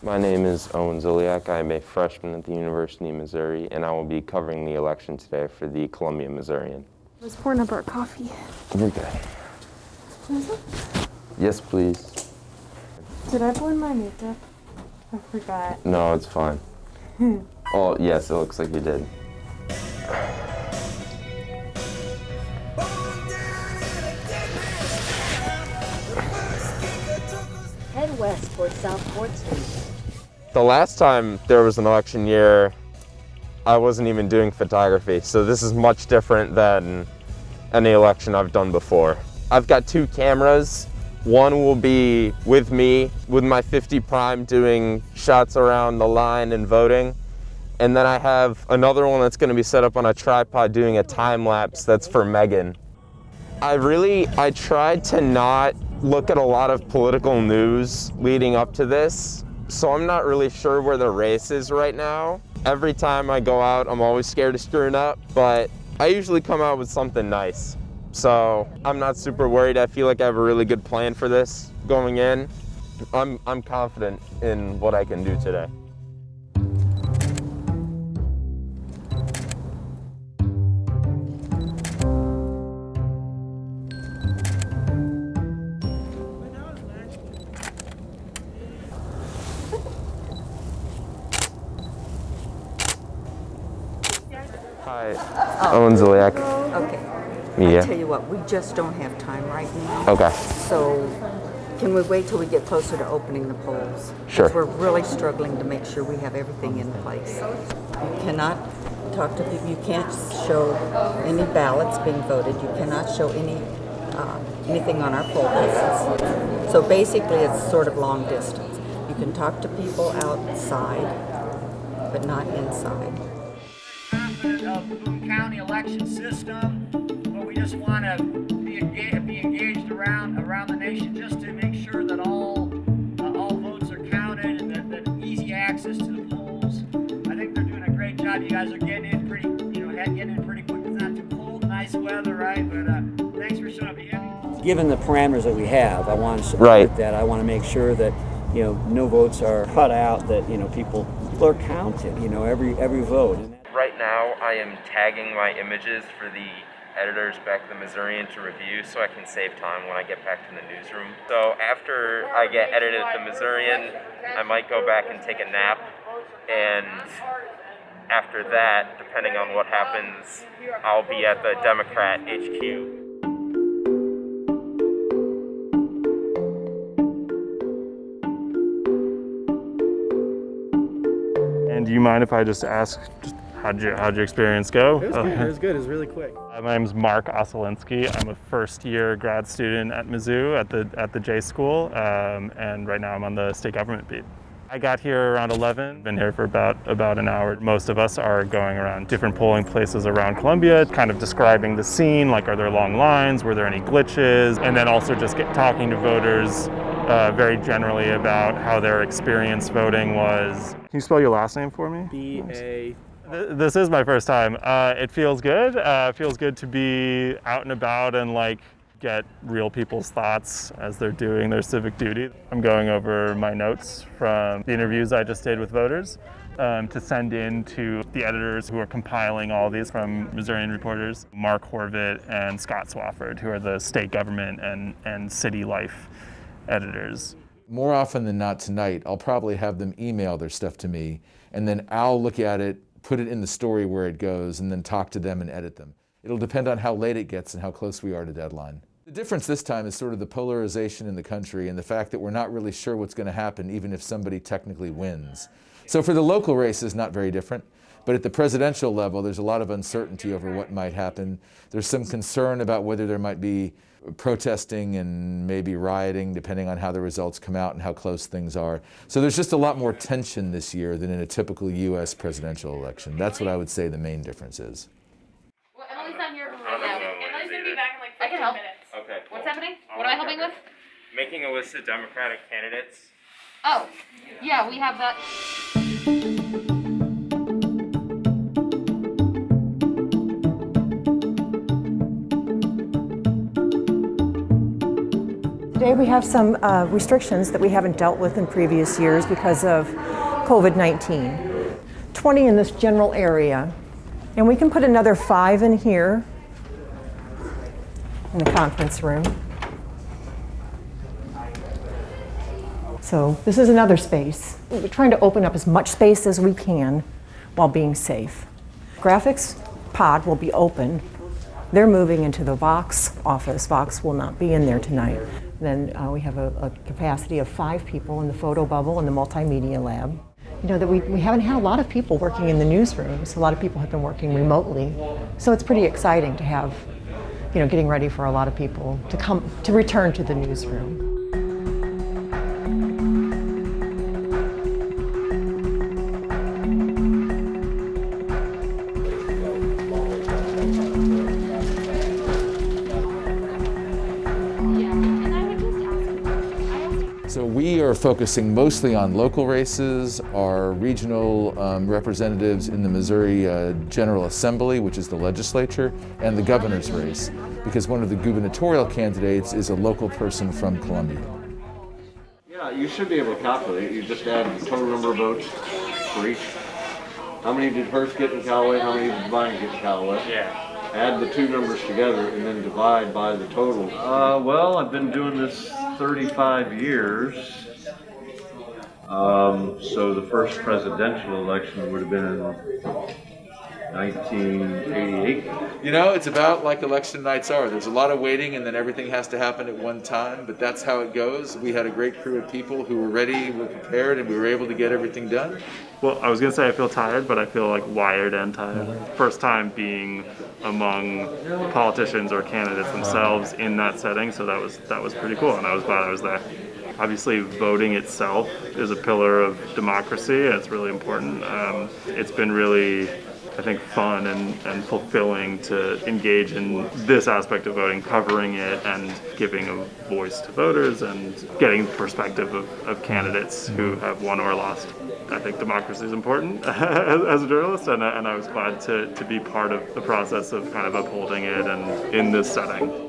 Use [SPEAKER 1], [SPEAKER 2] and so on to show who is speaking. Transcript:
[SPEAKER 1] My name is Owen Zoliak. I'm a freshman at the University of Missouri, and I will be covering the election today for the Columbia Missourian.
[SPEAKER 2] I was pouring up our coffee.
[SPEAKER 1] You're good.
[SPEAKER 2] Is it?
[SPEAKER 1] Yes, please.
[SPEAKER 2] Did I blend my makeup? I forgot.
[SPEAKER 1] No, it's fine. Oh, yes, it looks like you did.
[SPEAKER 3] Head west toward South 4th Street.
[SPEAKER 1] The last time there was an election year, I wasn't even doing photography, so this is much different than any election I've done before. I've got 2 cameras. One will be with me, with my 50 prime, doing shots around the line and voting. And then I have another one that's gonna be set up on a tripod doing a time lapse that's for Megan. I tried to not look at a lot of political news leading up to this, so I'm not really sure where the race is right now. Every time I go out, I'm always scared of screwing up, but I usually come out with something nice. So I'm not super worried. I feel like I have a really good plan for this going in. I'm confident in what I can do today. Hi, Owen Zoliak.
[SPEAKER 3] Okay.
[SPEAKER 1] Yeah.
[SPEAKER 3] I tell you what, we just don't have time right now.
[SPEAKER 1] Okay.
[SPEAKER 3] So can we wait till we get closer to opening the polls?
[SPEAKER 1] Sure.
[SPEAKER 3] Because we're really struggling to make sure we have everything in place. You cannot talk to people. You can't show any ballots being voted. You cannot show anything on our poll places. So basically, it's sort of long distance. You can talk to people outside, but not inside.
[SPEAKER 4] Of the Boone County election system, but we just want to be engaged around the nation just to make sure that all votes are counted and that easy access to the polls. I think they're doing a great job. You guys are getting in pretty quick. It's not too cold, nice weather, right? But thanks for showing up.
[SPEAKER 5] Given the parameters that we have, I want to support that. I want to make sure that no votes are cut out. That people are counted. Every vote.
[SPEAKER 1] Right now, I am tagging my images for the editors back at the Missourian to review so I can save time when I get back to the newsroom. So after I get edited at the Missourian, I might go back and take a nap. And after that, depending on what happens, I'll be at the Democrat HQ.
[SPEAKER 6] And do you mind if I just ask, how'd your experience go?
[SPEAKER 7] It was good. It was good. It was really quick.
[SPEAKER 6] My name's Mark Osolinsky. I'm a first-year grad student at Mizzou at the J School, and right now I'm on the state government beat. I got here around 11. Been here for about an hour. Most of us are going around different polling places around Columbia, kind of describing the scene. Like, are there long lines? Were there any glitches? And then also just talking to voters very generally about how their experience voting was. Can you spell your last name for me?
[SPEAKER 7] B-A.
[SPEAKER 6] This is my first time. It feels good. It feels good to be out and about and get real people's thoughts as they're doing their civic duty. I'm going over my notes from the interviews I just did with voters to send in to the editors who are compiling all these from Missourian reporters, Mark Horvath and Scott Swafford, who are the state government and city life editors.
[SPEAKER 8] More often than not tonight, I'll probably have them email their stuff to me, and then I'll look at it, put it in the story where it goes, and then talk to them and edit them. It'll depend on how late it gets and how close we are to deadline. The difference this time is sort of the polarization in the country and the fact that we're not really sure what's going to happen even if somebody technically wins. So for the local races, not very different. But at the presidential level, there's a lot of uncertainty over what might happen. There's some concern about whether there might be protesting and maybe rioting, depending on how the results come out and how close things are. So there's just a lot more tension this year than in a typical U.S. presidential election. That's what I would say the main difference is.
[SPEAKER 9] Well, Emily's not here right now.
[SPEAKER 10] Emily's going to be back in like 15 minutes.
[SPEAKER 1] Okay, cool.
[SPEAKER 9] What's happening? What am I helping with?
[SPEAKER 1] Making a list of Democratic candidates.
[SPEAKER 9] Oh, yeah, we have that.
[SPEAKER 11] Today we have some restrictions that we haven't dealt with in previous years because of COVID-19. 20 in this general area, and we can put another 5 in here in the conference room. So this is another space. We're trying to open up as much space as we can while being safe. Graphics pod will be open. They're moving into the Vox office. Vox will not be in there tonight. Then we have a capacity of 5 people in the photo bubble and the multimedia lab. You know that we haven't had a lot of people working in the newsrooms. A lot of people have been working remotely. So it's pretty exciting to have, you know, getting ready for a lot of people to return to the newsroom.
[SPEAKER 8] So we are focusing mostly on local races, our regional representatives in the Missouri General Assembly, which is the legislature, and the governor's race, because one of the gubernatorial candidates is a local person from Columbia.
[SPEAKER 12] Yeah, you should be able to calculate. You just add the total number of votes for each. How many did Hearst get in Callaway? How many did Devine get in Callaway? Yeah. Add the two numbers together and then divide by the total.
[SPEAKER 13] Well, I've been doing this 35 years. So the first presidential election would have been in 1988.
[SPEAKER 8] You know, it's about like election nights are. There's a lot of waiting and then everything has to happen at one time, but that's how it goes. We had a great crew of people who were ready, were prepared, and we were able to get everything done.
[SPEAKER 6] Well, I was going to say I feel tired, but I feel like wired and tired. First time being among politicians or candidates themselves in that setting, so that was pretty cool, and I was glad I was there. Obviously, voting itself is a pillar of democracy, and it's really important. It's been really, I think, fun and fulfilling to engage in this aspect of voting, covering it and giving a voice to voters and getting the perspective of candidates who have won or lost. I think democracy is important as a journalist, and I was glad to be part of the process of kind of upholding it and in this setting.